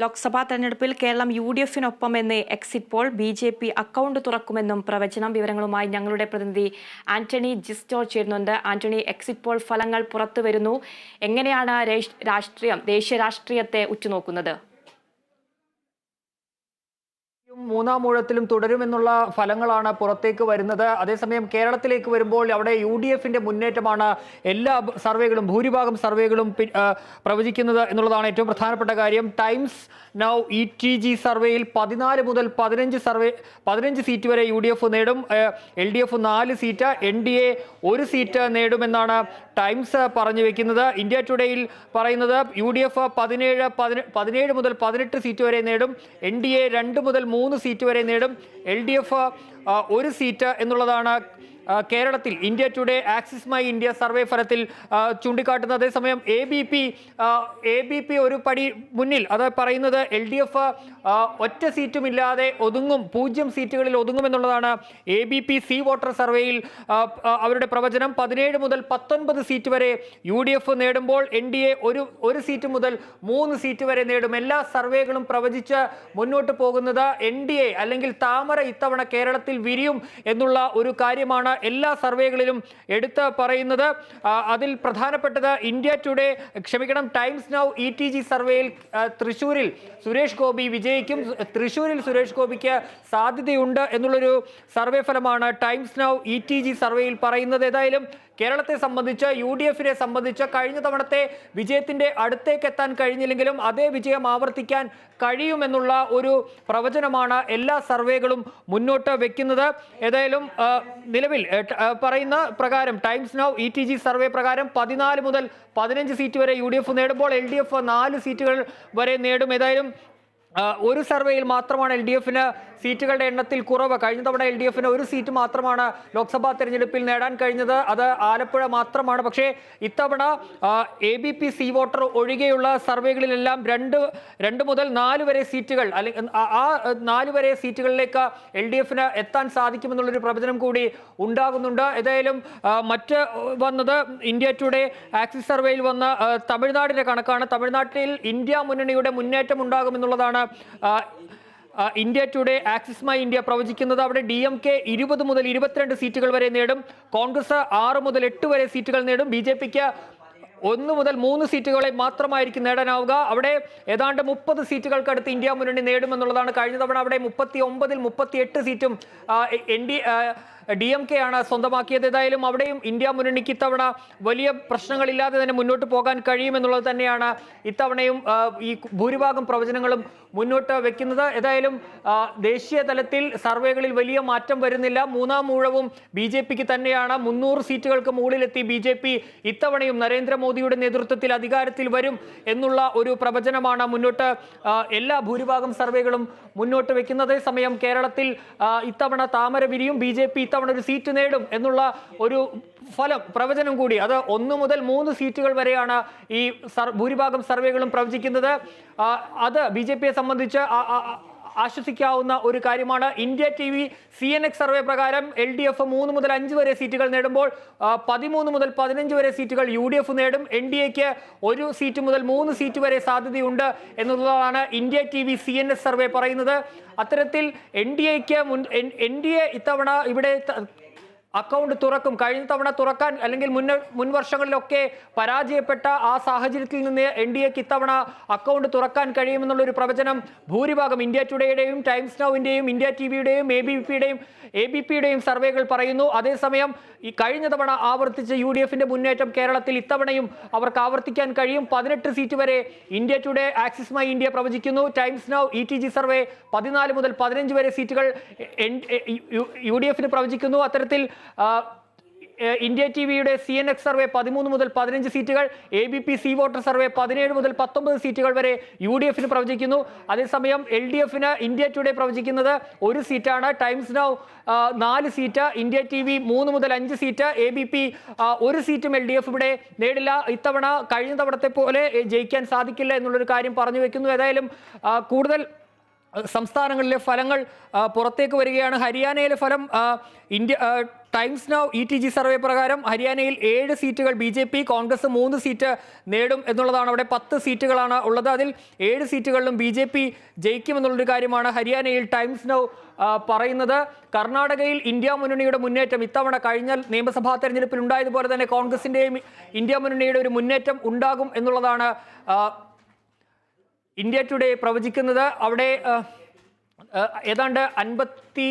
ലോക്സഭാ തെരഞ്ഞെടുപ്പിൽ കേരളം യു.ഡി.എഫിനൊപ്പമെന്ന് exit poll BJP account തുറക്കുമെന്നും പ്രവചനം. വിവരങ്ങളുമായി ഞങ്ങളുടെ പ്രതിനിധി ആന്റണി ജിസ്റ്റോ ചേരുന്നുണ്ട്. ആന്റണി, എക്സിറ്റ് പോൾ ഫലങ്ങൾ പുറത്തുവരുന്നു. എങ്ങനെയാണ് ദേശീയ രാഷ്ട്രീയത്തെ ഉറ്റുനോക്കുന്നത്? മൂന്നാം ഊഴത്തിലും തുടരുമെന്നുള്ള ഫലങ്ങളാണ് പുറത്തേക്ക് വരുന്നത്. അതേസമയം കേരളത്തിലേക്ക് വരുമ്പോൾ അവിടെ യു.ഡി.എഫിന്റെ മുന്നേറ്റമാണ് എല്ലാ സർവേകളും, ഭൂരിഭാഗം സർവേകളും പ്രവചിക്കുന്നത് എന്നുള്ളതാണ് ഏറ്റവും പ്രധാനപ്പെട്ട കാര്യം. ടൈംസ് നൗ ETG സർവേയിൽ 14 മുതൽ 15 സീറ്റ് വരെ UDF നേടും. LDF 4 സീറ്റ്, NDA 1 സീറ്റ് നേടുമെന്നാണ് ടൈംസ് പറഞ്ഞു വെക്കുന്നത്. ഇന്ത്യ ടുഡേയിൽ പറയുന്നത് UDF 17 മുതൽ 18 സീറ്റ് വരെ നേടും, NDA 2 മുതൽ 3 സീറ്റ് വരെ നേടും, LDF 1 സീറ്റ് എന്നുള്ളതാണ് കേരളത്തിൽ India Today Axis My India survey ഫലത്തിൽ ചൂണ്ടിക്കാട്ടുന്നത്. അതേസമയം ABP ഒരു പടി മുന്നിൽ, അത് പറയുന്നത് LDF ഒറ്റ സീറ്റുമില്ലാതെ ഒതുങ്ങും, 0 സീറ്റുകളിൽ ഒതുങ്ങുമെന്നുള്ളതാണ്. ABP സി വോട്ടർ സർവേയിൽ അവരുടെ പ്രവചനം. 17 മുതൽ 19 സീറ്റ് വരെ UDF നേടുമ്പോൾ NDA ഒരു സീറ്റ് മുതൽ 3 സീറ്റ് വരെ നേടും. എല്ലാ സർവേകളും പ്രവചിച്ച് മുന്നോട്ട് പോകുന്നത് NDA അല്ലെങ്കിൽ താമര ഇത്തവണ കേരളത്തിൽ വിരിയും എന്നുള്ള ഒരു കാര്യമാണ് എല്ലാ സർവേകളിലും എടുത്ത് പറയുന്നത്. അതിൽ പ്രധാനപ്പെട്ടത് ടൈംസ് നൗ ETG സർവേയിൽ തൃശ്ശൂരിൽ സുരേഷ് ഗോപി വിജയിക്കും, തൃശ്ശൂരിൽ സുരേഷ് ഗോപിക്ക് സാധ്യതയുണ്ട് എന്നുള്ളൊരു സർവേ ഫലമാണ് ടൈംസ് നൗ ETG സർവേയിൽ പറയുന്നത്. ഏതായാലും കേരളത്തെ സംബന്ധിച്ച്, UDFനെ സംബന്ധിച്ച് കഴിഞ്ഞ തവണത്തെ വിജയത്തിന്റെ അടുത്തേക്ക് എത്താൻ കഴിഞ്ഞില്ലെങ്കിലും അതേ വിജയം ആവർത്തിക്കാൻ കഴിയുമെന്നുള്ള ഒരു പ്രവചനമാണ് എല്ലാ സർവേകളും മുന്നോട്ട് വെക്കുന്നത്. ഏതായാലും നിലവിൽ പറയുന്ന പ്രകാരം ടൈംസ് നൗ ETG സർവേ പ്രകാരം 14 മുതൽ 15 സീറ്റ് വരെ UDF നേടുമ്പോൾ LDF 4 സീറ്റുകൾ വരെ നേടും. ഏതായാലും ഒരു സർവേയിൽ മാത്രമാണ് LDFന് സീറ്റുകളുടെ എണ്ണത്തിൽ കുറവ്. കഴിഞ്ഞ തവണ LDFന് 1 സീറ്റ് മാത്രമാണ് ലോക്സഭാ തെരഞ്ഞെടുപ്പിൽ നേടാൻ കഴിഞ്ഞത്, അത് ആലപ്പുഴ മാത്രമാണ്. പക്ഷേ ഇത്തവണ ABP സി വോട്ടർ ഒഴികെയുള്ള സർവേകളിലെല്ലാം 2 മുതൽ 4 വരെ സീറ്റുകൾ, അല്ലെങ്കിൽ ആ 4 വരെ സീറ്റുകളിലേക്ക് LDFന് എത്താൻ സാധിക്കുമെന്നുള്ളൊരു പ്രവചനം കൂടി ഉണ്ടാകുന്നുണ്ട്. ഏതായാലും മറ്റ് വന്നത് ഇന്ത്യ ടുഡേ ആക്സിസ് സർവേയിൽ വന്ന തമിഴ്നാടിന്റെ കണക്കാണ്. തമിഴ്നാട്ടിൽ ഇന്ത്യ മുന്നണിയുടെ മുന്നേറ്റം ഉണ്ടാകുമെന്നുള്ളതാണ് India Today Axis My India പ്രവചിക്കുന്നത്. അവിടെ DMK 20 മുതൽ 22 സീറ്റുകൾ വരെ നേടും, കോൺഗ്രസ് 6 മുതൽ 8 വരെ സീറ്റുകൾ നേടും, BJPക്ക് 1 മുതൽ 3 സീറ്റുകളെ മാത്രമായിരിക്കും നേടാനാവുക. അവിടെ ഏതാണ്ട് 30 സീറ്റുകൾക്കടുത്ത് ഇന്ത്യ മുന്നണി നേടുമെന്നുള്ളതാണ്. കഴിഞ്ഞ തവണ അവിടെ 39ൽ 38 സീറ്റും DMK ആണ് സ്വന്തമാക്കിയത്. ഏതായാലും അവിടെയും ഇന്ത്യ മുന്നണിക്ക് ഇത്തവണ വലിയ പ്രശ്നങ്ങളില്ലാതെ തന്നെ മുന്നോട്ട് പോകാൻ കഴിയുമെന്നുള്ളത് തന്നെയാണ് ഇത്തവണയും ഈ ഭൂരിഭാഗം പ്രവചനങ്ങളും മുന്നോട്ട് വെക്കുന്നത്. ഏതായാലും ദേശീയ തലത്തിൽ സർവേകളിൽ വലിയ മാറ്റം വരുന്നില്ല. മൂന്നാം ഊഴവും BJPക്ക് തന്നെയാണ്. 300 സീറ്റുകൾക്ക് മുകളിലെത്തി BJP ഇത്തവണയും നരേന്ദ്രമോദിയുടെ നേതൃത്വത്തിൽ അധികാരത്തിൽ വരും എന്നുള്ള ഒരു പ്രവചനമാണ് മുന്നോട്ട് എല്ലാ ഭൂരിഭാഗം സർവേകളും മുന്നോട്ട് വെക്കുന്നത്. സമയം കേരളത്തിൽ ഇത്തവണ താമര വിരിയും, BJP ഇത്തവണ ഒരു സീറ്റ് നേടും എന്നുള്ള ഒരു പ്രവചനം കൂടി, അത് 1 മുതൽ 3 സീറ്റുകൾ വരെയാണ് ഈ ഭൂരിഭാഗം സർവേകളും പ്രവചിക്കുന്നത്. അത് BJPയെ സംബന്ധിച്ച് ആശ്വസിക്കാവുന്ന ഒരു കാര്യമാണ്. ഇന്ത്യ TV CNX സർവേ പ്രകാരം LDF 3 മുതൽ 5 വരെ സീറ്റുകൾ നേടുമ്പോൾ 13 മുതൽ 15 വരെ സീറ്റുകൾ UDF നേടും. NDAക്ക് 1 സീറ്റ് മുതൽ 3 സീറ്റ് വരെ സാധ്യതയുണ്ട് എന്നുള്ളതാണ് ഇന്ത്യ TV CNS സർവേ പറയുന്നത്. അത്തരത്തിൽ NDA ഇത്തവണ ഇവിടെ അക്കൗണ്ട് തുറക്കും. കഴിഞ്ഞ തവണ തുറക്കാൻ, അല്ലെങ്കിൽ മുൻ വർഷങ്ങളിലൊക്കെ പരാജയപ്പെട്ട ആ സാഹചര്യത്തിൽ നിന്ന് NDAക്ക് ഇത്തവണ അക്കൗണ്ട് തുറക്കാൻ കഴിയുമെന്നുള്ളൊരു പ്രവചനം ഭൂരിഭാഗം ഇന്ത്യ ടുഡേയുടെയും ടൈംസ് നൗവിൻ്റെയും ഇന്ത്യ TVയുടെയും ABPയുടെയും സർവേകൾ പറയുന്നു. അതേസമയം ഈ കഴിഞ്ഞ തവണ ആവർത്തിച്ച UDFന്റെ മുന്നേറ്റം കേരളത്തിൽ ഇത്തവണയും അവർക്ക് ആവർത്തിക്കാൻ കഴിയും. 18 സീറ്റ് വരെ India Today Axis My India പ്രവചിക്കുന്നു. ടൈംസ് നൗ ETG സർവേ 14 മുതൽ 15 വരെ സീറ്റുകൾ UDFന് പ്രവചിക്കുന്നു. അത്തരത്തിൽ ഇന്ത്യ TVയുടെ CNX സർവേ 13 മുതൽ 15 സീറ്റുകൾ, ABP സി വോട്ടർ സർവേ 17 മുതൽ 19 സീറ്റുകൾ വരെ UDFന് പ്രവചിക്കുന്നു. അതേസമയം LDFന് ഇന്ത്യ ടുഡേ പ്രവചിക്കുന്നത് 1 സീറ്റാണ്. Times now 4 seat, India TV 3 മുതൽ 5 സീറ്റ്, ABP 1 സീറ്റും LDF ഇവിടെ നേടില്ല. ഇത്തവണ കഴിഞ്ഞ തവണത്തെ പോലെ ജയിക്കാൻ സാധിക്കില്ല എന്നുള്ളൊരു കാര്യം പറഞ്ഞു വെക്കുന്നു. ഏതായാലും കൂടുതൽ സംസ്ഥാനങ്ങളിലെ ഫലങ്ങൾ പുറത്തേക്ക് വരികയാണ്. ഹരിയാനയിലെ ഫലം ടൈംസ് നൗ ETG സർവേ പ്രകാരം ഹരിയാനയിൽ 7 സീറ്റുകൾ BJP, കോൺഗ്രസ് 3 സീറ്റ് നേടും എന്നുള്ളതാണ്. അവിടെ 10 സീറ്റുകളാണ് ഉള്ളത്. അതിൽ 7 സീറ്റുകളിലും BJP ജയിക്കുമെന്നുള്ളൊരു കാര്യമാണ് ഹരിയാനയിൽ ടൈംസ് നൗ പറയുന്നത്. കർണാടകയിൽ ഇന്ത്യ മുന്നണിയുടെ മുന്നേറ്റം ഇത്തവണ കഴിഞ്ഞ നിയമസഭാ തെരഞ്ഞെടുപ്പിൽ ഉണ്ടായതുപോലെ തന്നെ കോൺഗ്രസിന്റെയും ഇന്ത്യ മുന്നണിയുടെ ഒരു മുന്നേറ്റം ഉണ്ടാകും എന്നുള്ളതാണ് ഇന്ത്യ ടുഡേ പ്രവചിക്കുന്നത്. അവിടെ ഏതാണ്ട് 50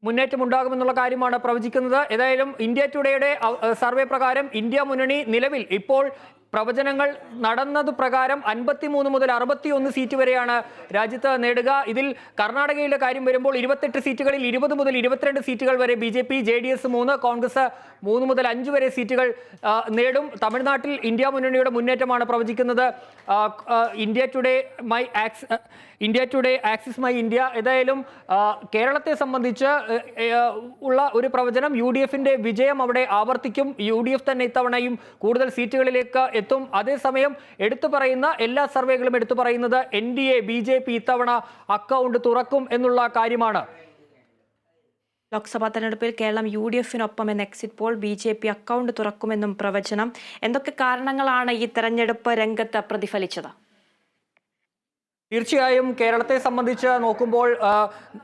മുന്നേറ്റം ഉണ്ടാകുമെന്നുള്ള കാര്യമാണ് പ്രവചിക്കുന്നത്. ഏതായാലും ഇന്ത്യ ടുഡേയുടെ സർവേ പ്രകാരം ഇന്ത്യ മുന്നണി നിലവിൽ ഇപ്പോൾ പ്രവചനങ്ങൾ നടന്നത് പ്രകാരം 53 മുതൽ 61 സീറ്റ് വരെയാണ് രാജ്യത്ത് നേടുക. ഇതിൽ കർണാടകയിലെ കാര്യം വരുമ്പോൾ 28 സീറ്റുകളിൽ 20 മുതൽ 22 സീറ്റുകൾ വരെ BJP, JDS 3, കോൺഗ്രസ് 3 മുതൽ 5 വരെ സീറ്റുകൾ നേടും. തമിഴ്നാട്ടിൽ ഇന്ത്യ മുന്നണിയുടെ മുന്നേറ്റമാണ് പ്രവചിക്കുന്നത്. India Today Axis My India. ഏതായാലും കേരളത്തെ സംബന്ധിച്ച് ഉള്ള ഒരു പ്രവചനം UDFന്റെ വിജയം അവിടെ ആവർത്തിക്കും. UDF തന്നെ ഇത്തവണയും കൂടുതൽ സീറ്റുകളിലേക്ക് എത്തും. അതേസമയം എല്ലാ സർവേകളും എടുത്തു പറയുന്നത് NDA BJP ഇത്തവണ അക്കൗണ്ട് തുറക്കും എന്നുള്ള കാര്യമാണ്. ലോക്സഭാ തെരഞ്ഞെടുപ്പിൽ കേരളം UDFനൊപ്പം എന്ന എക്സിറ്റ് പോൾ, BJP അക്കൗണ്ട് തുറക്കുമെന്നും പ്രവചനം. എന്തൊക്കെ കാരണങ്ങളാണ് ഈ തെരഞ്ഞെടുപ്പ് രംഗത്ത് പ്രതിഫലിച്ചത്? തീർച്ചയായും കേരളത്തെ സംബന്ധിച്ച് നോക്കുമ്പോൾ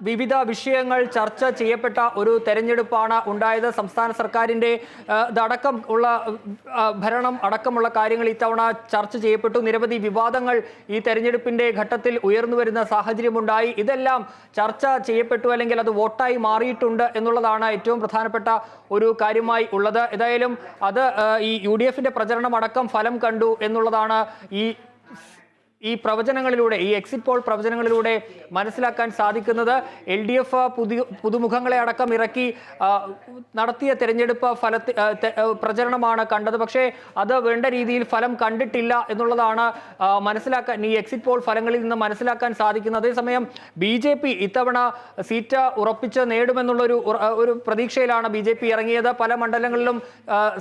വിവിധ വിഷയങ്ങൾ ചർച്ച ചെയ്യപ്പെട്ട ഒരു തെരഞ്ഞെടുപ്പാണ് ഉണ്ടായത്. സംസ്ഥാന സർക്കാരിൻ്റെ ഭരണം അടക്കമുള്ള കാര്യങ്ങൾ ഇത്തവണ ചർച്ച ചെയ്യപ്പെട്ടു. നിരവധി വിവാദങ്ങൾ ഈ തെരഞ്ഞെടുപ്പിൻ്റെ ഘട്ടത്തിൽ ഉയർന്നു വരുന്ന സാഹചര്യമുണ്ടായി. ഇതെല്ലാം ചർച്ച ചെയ്യപ്പെട്ടു, അല്ലെങ്കിൽ അത് വോട്ടായി മാറിയിട്ടുണ്ട് എന്നുള്ളതാണ് ഏറ്റവും പ്രധാനപ്പെട്ട ഒരു കാര്യമായി ഉള്ളത്. ഏതായാലും അത് ഈ UDFന്റെ പ്രചരണം അടക്കം ഫലം കണ്ടു എന്നുള്ളതാണ് ഈ പ്രവചനങ്ങളിലൂടെ, ഈ എക്സിറ്റ് പോൾ പ്രവചനങ്ങളിലൂടെ മനസ്സിലാക്കാൻ സാധിക്കുന്നത്. LDF പുതുമുഖങ്ങളെ അടക്കം ഇറക്കി നടത്തിയ തെരഞ്ഞെടുപ്പ് പ്രചരണമാണ് കണ്ടത്. പക്ഷേ അത് വേണ്ട രീതിയിൽ ഫലം കണ്ടിട്ടില്ല എന്നുള്ളതാണ് മനസ്സിലാക്കാൻ ഈ എക്സിറ്റ് പോൾ ഫലങ്ങളിൽ നിന്ന് മനസ്സിലാക്കാൻ സാധിക്കുന്നത്. അതേസമയം BJP ഇത്തവണ സീറ്റ് ഉറപ്പിച്ച് നേടുമെന്നുള്ള പ്രതീക്ഷയിലാണ് BJP ഇറങ്ങിയത്. പല മണ്ഡലങ്ങളിലും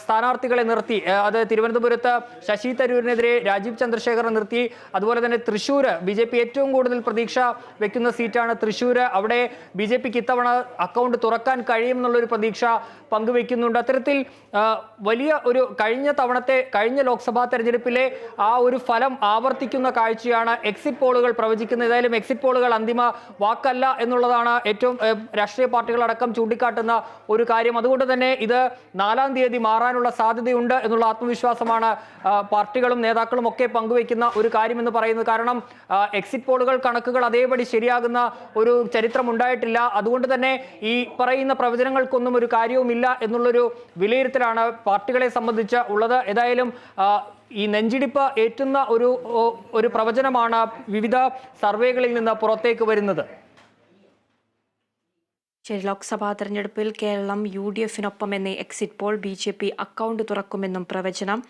സ്ഥാനാർത്ഥികളെ നിർത്തി. അത് തിരുവനന്തപുരത്ത് ശശി തരൂരിനെതിരെ രാജീവ് ചന്ദ്രശേഖർ നിർത്തി. അതുപോലെ തന്നെ തൃശ്ശൂർ BJP ഏറ്റവും കൂടുതൽ പ്രതീക്ഷ വെക്കുന്ന സീറ്റാണ് തൃശ്ശൂർ. അവിടെ BJPക്ക് ഇത്തവണ അക്കൗണ്ട് തുറക്കാൻ കഴിയുമെന്നുള്ളൊരു പ്രതീക്ഷ പങ്കുവെക്കുന്നുണ്ട്. അത്തരത്തിൽ വലിയ ഒരു കഴിഞ്ഞ ലോക്സഭാ തെരഞ്ഞെടുപ്പിലെ ആ ഒരു ഫലം ആവർത്തിക്കുന്ന കാഴ്ചയാണ് എക്സിറ്റ് പോളുകൾ പ്രവചിക്കുന്നത്. ഏതായാലും എക്സിറ്റ് പോളുകൾ അന്തിമ വാക്കല്ല എന്നുള്ളതാണ് ഏറ്റവും രാഷ്ട്രീയ പാർട്ടികളടക്കം ചൂണ്ടിക്കാട്ടുന്ന ഒരു കാര്യം. അതുകൊണ്ട് തന്നെ ഇത് 4-ാം തീയതി മാറാനുള്ള സാധ്യതയുണ്ട് എന്നുള്ള ആത്മവിശ്വാസമാണ് പാർട്ടികളും നേതാക്കളും ഒക്കെ പങ്കുവെക്കുന്ന ഒരു കാര്യമെന്ന് പറയുന്നത്. കാരണം എക്സിറ്റ് പോളുകൾ കണക്കുകൾ അതേപടി ശരിയാകുന്ന ഒരു ചരിത്രം ഉണ്ടായിട്ടില്ല. അതുകൊണ്ട് തന്നെ ഈ പറയുന്ന പ്രവചനങ്ങൾക്കൊന്നും ഒരു കാര്യവുമില്ല എന്നുള്ളൊരു വിലയിരുത്തലാണ് പാർട്ടികളെ സംബന്ധിച്ച് ഉള്ളത്. ഏതായാലും ഈ നെഞ്ചിടിപ്പ് ഏറ്റുന്ന ഒരു പ്രവചനമാണ് വിവിധ സർവേകളിൽ നിന്ന് പുറത്തേക്ക് വരുന്നത്. ലോക്സഭാ തെരഞ്ഞെടുപ്പിൽ കേരളം UDFനൊപ്പം എന്ന എക്സിറ്റ് പോൾ, BJP അക്കൗണ്ട് തുറക്കുമെന്നും പ്രവചനം.